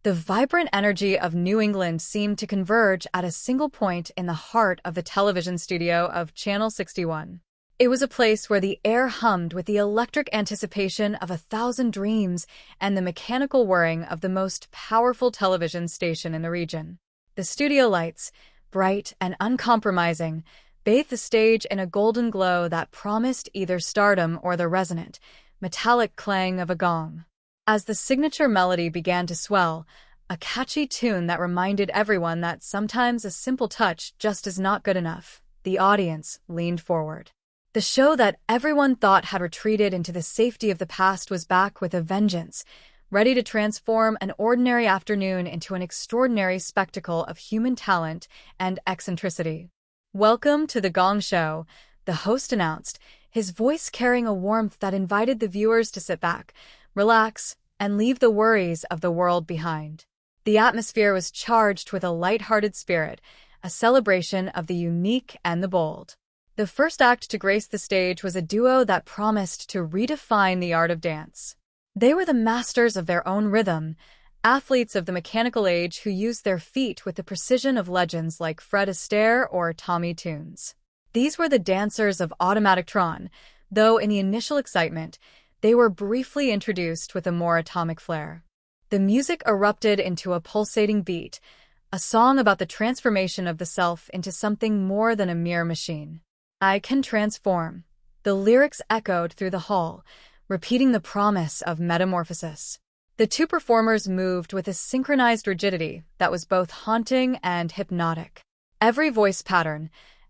The vibrant energy of New England seemed to converge at a single point in the heart of the television studio of Channel 61. It was a place where the air hummed with the electric anticipation of 1,000 dreams and the mechanical whirring of the most powerful television station in the region. The studio lights, bright and uncompromising, bathed the stage in a golden glow that promised either stardom or the resonant, metallic clang of a gong. As the signature melody began to swell, a catchy tune that reminded everyone that sometimes a simple touch just is not good enough, the audience leaned forward. The show that everyone thought had retreated into the safety of the past was back with a vengeance, ready to transform an ordinary afternoon into an extraordinary spectacle of human talent and eccentricity. "Welcome to The Gong Show," the host announced, his voice carrying a warmth that invited the viewers to sit back, relax, and leave the worries of the world behind. The atmosphere was charged with a light-hearted spirit, a celebration of the unique and the bold. The first act to grace the stage was a duo that promised to redefine the art of dance. They were the masters of their own rhythm, athletes of the mechanical age who used their feet with the precision of legends like Fred Astaire or Tommy Tunes. These were the dancers of Automatic Tron, though in the initial excitement, they were briefly introduced with a more atomic flair. The music erupted into a pulsating beat, a song about the transformation of the self into something more than a mere machine. "I can transform." The lyrics echoed through the hall, repeating the promise of metamorphosis. The two performers moved with a synchronized rigidity that was both haunting and hypnotic. Every voice pattern,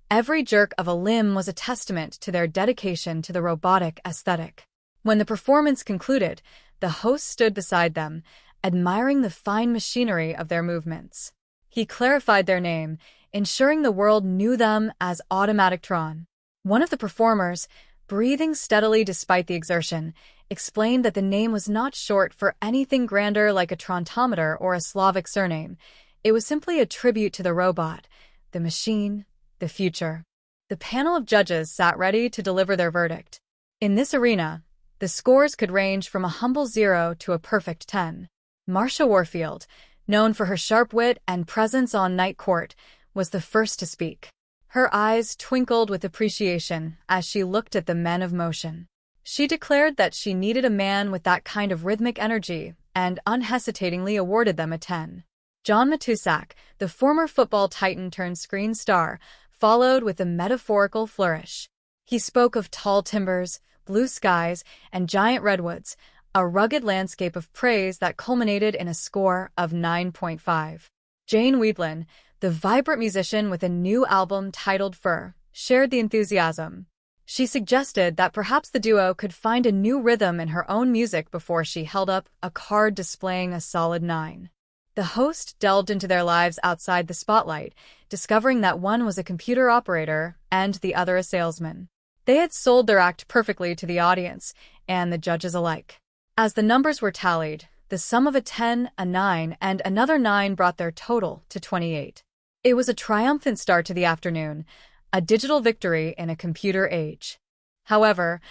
every jerk of a limb was a testament to their dedication to the robotic aesthetic. When the performance concluded, the host stood beside them, admiring the fine machinery of their movements. He clarified their name, ensuring the world knew them as Automatic Tron. One of the performers, breathing steadily despite the exertion, explained that the name was not short for anything grander like a Trontometer or a Slavic surname. It was simply a tribute to the robot, the machine, the future. The panel of judges sat ready to deliver their verdict. In this arena, the scores could range from a humble 0 to a perfect 10. Marsha Warfield, known for her sharp wit and presence on Night Court, was the first to speak. Her eyes twinkled with appreciation as she looked at the men of motion. She declared that she needed a man with that kind of rhythmic energy and unhesitatingly awarded them a 10. John Matusak, the former football titan turned screen star, followed with a metaphorical flourish. He spoke of tall timbers, blue skies, and giant redwoods, a rugged landscape of praise that culminated in a score of 9.5. Jane Wiedlin, the vibrant musician with a new album titled Fur, shared the enthusiasm. She suggested that perhaps the duo could find a new rhythm in her own music before she held up a card displaying a solid 9. The host delved into their lives outside the spotlight, discovering that one was a computer operator and the other a salesman. They had sold their act perfectly to the audience and the judges alike. As the numbers were tallied, the sum of a 10, a 9, and another 9 brought their total to 28. It was a triumphant start to the afternoon, a digital victory in a computer age. However,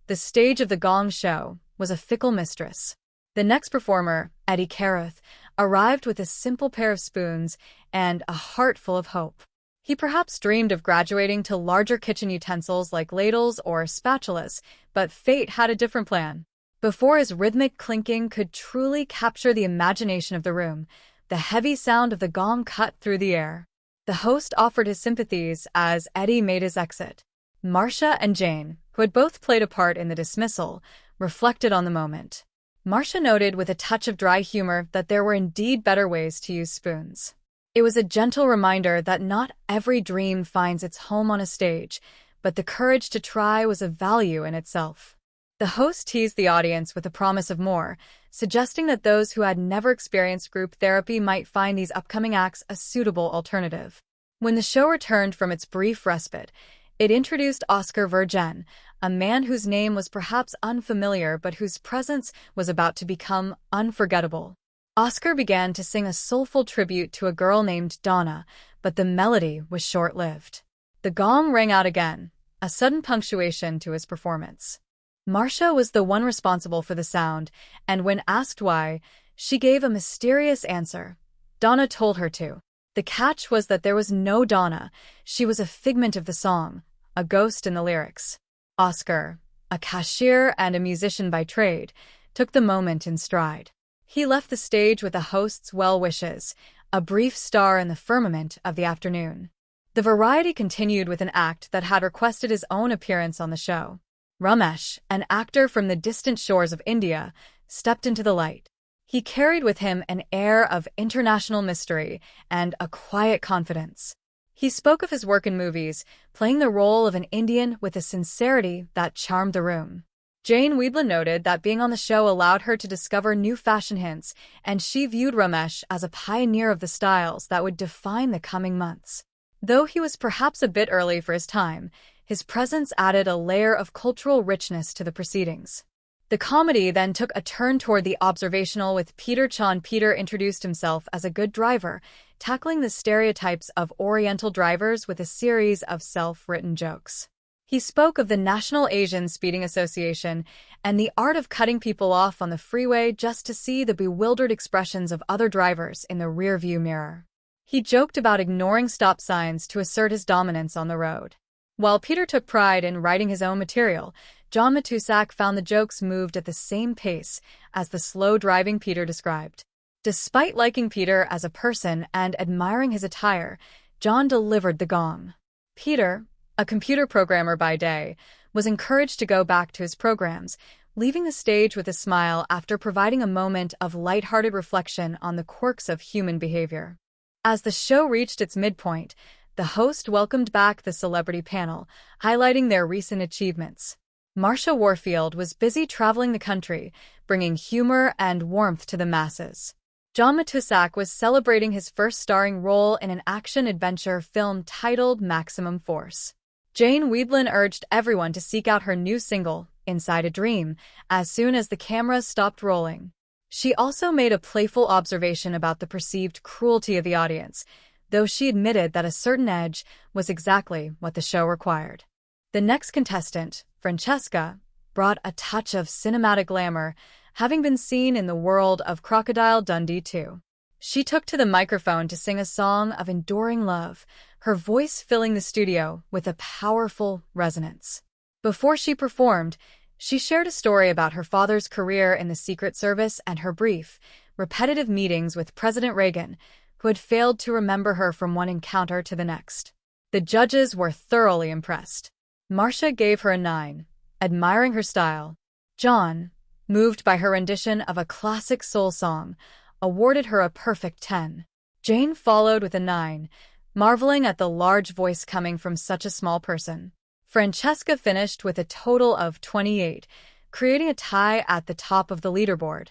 the stage of the Gong Show was a fickle mistress. The next performer, Eddie Caruth, arrived with a simple pair of spoons and a heart full of hope. He perhaps dreamed of graduating to larger kitchen utensils like ladles or spatulas, but fate had a different plan. Before his rhythmic clinking could truly capture the imagination of the room, the heavy sound of the gong cut through the air. The host offered his sympathies as Eddie made his exit. Marsha and Jane, who had both played a part in the dismissal, reflected on the moment. Marsha noted with a touch of dry humor that there were indeed better ways to use spoons. It was a gentle reminder that not every dream finds its home on a stage, but the courage to try was a value in itself. The host teased the audience with a promise of more, suggesting that those who had never experienced group therapy might find these upcoming acts a suitable alternative. When the show returned from its brief respite, it introduced Oscar Virgen, a man whose name was perhaps unfamiliar but whose presence was about to become unforgettable. Oscar began to sing a soulful tribute to a girl named Donna, but the melody was short-lived. The gong rang out again, a sudden punctuation to his performance. Marsha was the one responsible for the sound, and when asked why, She gave a mysterious answer. Donna told her to. The catch was that there was no Donna. She was a figment of the song, a ghost in the lyrics. Oscar, a cashier and a musician by trade, took the moment in stride. He left the stage with the host's well wishes, a brief star in the firmament of the afternoon. The variety continued with an act that had requested his own appearance on the show. Ramesh, an actor from the distant shores of India, stepped into the light. He carried with him an air of international mystery and a quiet confidence. He spoke of his work in movies, playing the role of an Indian with a sincerity that charmed the room. Jane Wiedlin noted that being on the show allowed her to discover new fashion hints, and she viewed Ramesh as a pioneer of the styles that would define the coming months. Though he was perhaps a bit early for his time, his presence added a layer of cultural richness to the proceedings. The comedy then took a turn toward the observational with Peter Chan. Peter introduced himself as a good driver, tackling the stereotypes of Oriental drivers with a series of self-written jokes. He spoke of the National Asian Speeding Association and the art of cutting people off on the freeway just to see the bewildered expressions of other drivers in the rearview mirror. He joked about ignoring stop signs to assert his dominance on the road. While Peter took pride in writing his own material, John Matusak found the jokes moved at the same pace as the slow-driving Peter described. Despite liking Peter as a person and admiring his attire, John delivered the gong. Peter, a computer programmer by day, was encouraged to go back to his programs, leaving the stage with a smile after providing a moment of lighthearted reflection on the quirks of human behavior. As the show reached its midpoint, the host welcomed back the celebrity panel, highlighting their recent achievements. Marsha Warfield was busy traveling the country, bringing humor and warmth to the masses. John Matusak was celebrating his first starring role in an action-adventure film titled Maximum Force. Jane Wiedlin urged everyone to seek out her new single, Inside a Dream, as soon as the camera stopped rolling. She also made a playful observation about the perceived cruelty of the audience, though she admitted that a certain edge was exactly what the show required. The next contestant, Francesca, brought a touch of cinematic glamour, having been seen in the world of Crocodile Dundee 2. She took to the microphone to sing a song of enduring love, her voice filling the studio with a powerful resonance. Before she performed, she shared a story about her father's career in the Secret Service and her brief, repetitive meetings with President Reagan, who had failed to remember her from one encounter to the next. The judges were thoroughly impressed. Marsha gave her a 9, admiring her style. John, moved by her rendition of a classic soul song, awarded her a perfect 10. Jane followed with a 9, marveling at the large voice coming from such a small person. Francesca finished with a total of 28, creating a tie at the top of the leaderboard.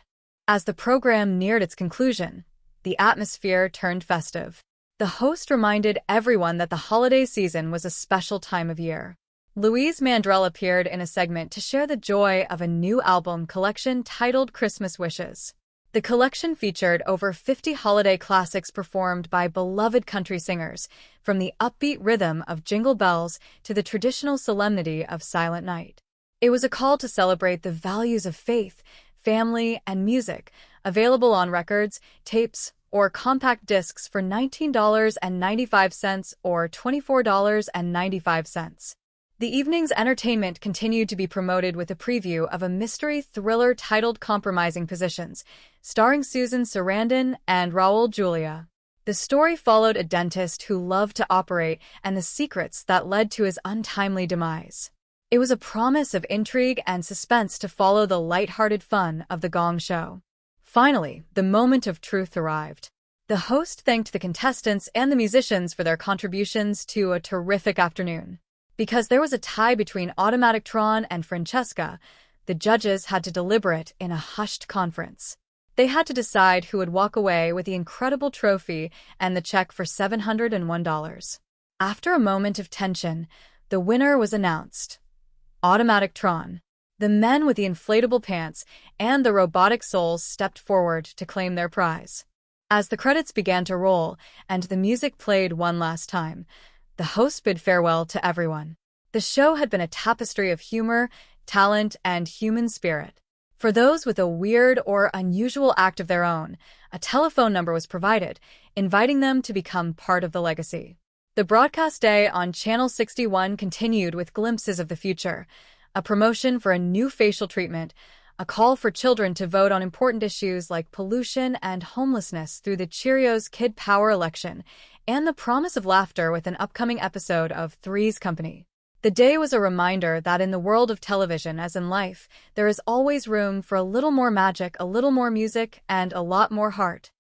As the program neared its conclusion, the atmosphere turned festive. The host reminded everyone that the holiday season was a special time of year. Louise Mandrell appeared in a segment to share the joy of a new album collection titled Christmas Wishes. The collection featured over 50 holiday classics performed by beloved country singers, from the upbeat rhythm of Jingle Bells to the traditional solemnity of Silent Night. It was a call to celebrate the values of faith, family, and music, available on records, tapes, or compact discs for $19.95 or $24.95. The evening's entertainment continued to be promoted with a preview of a mystery thriller titled Compromising Positions, starring Susan Sarandon and Raul Julia. The story followed a dentist who loved to operate and the secrets that led to his untimely demise. It was a promise of intrigue and suspense to follow the lighthearted fun of The Gong Show. Finally, the moment of truth arrived. The host thanked the contestants and the musicians for their contributions to a terrific afternoon. Because there was a tie between Automatic Tron and Francesca, the judges had to deliberate in a hushed conference. They had to decide who would walk away with the incredible trophy and the check for $701. After a moment of tension, the winner was announced. Automatic Tron. The men with the inflatable pants and the robotic souls stepped forward to claim their prize. As the credits began to roll and the music played one last time, the host bid farewell to everyone. The show had been a tapestry of humor, talent, and human spirit. For those with a weird or unusual act of their own, a telephone number was provided, inviting them to become part of the legacy. The broadcast day on Channel 61 continued with glimpses of the future, a promotion for a new facial treatment, a call for children to vote on important issues like pollution and homelessness through the Cheerios Kid Power election, and the promise of laughter with an upcoming episode of Three's Company. The day was a reminder that in the world of television, as in life, there is always room for a little more magic, a little more music, and a lot more heart.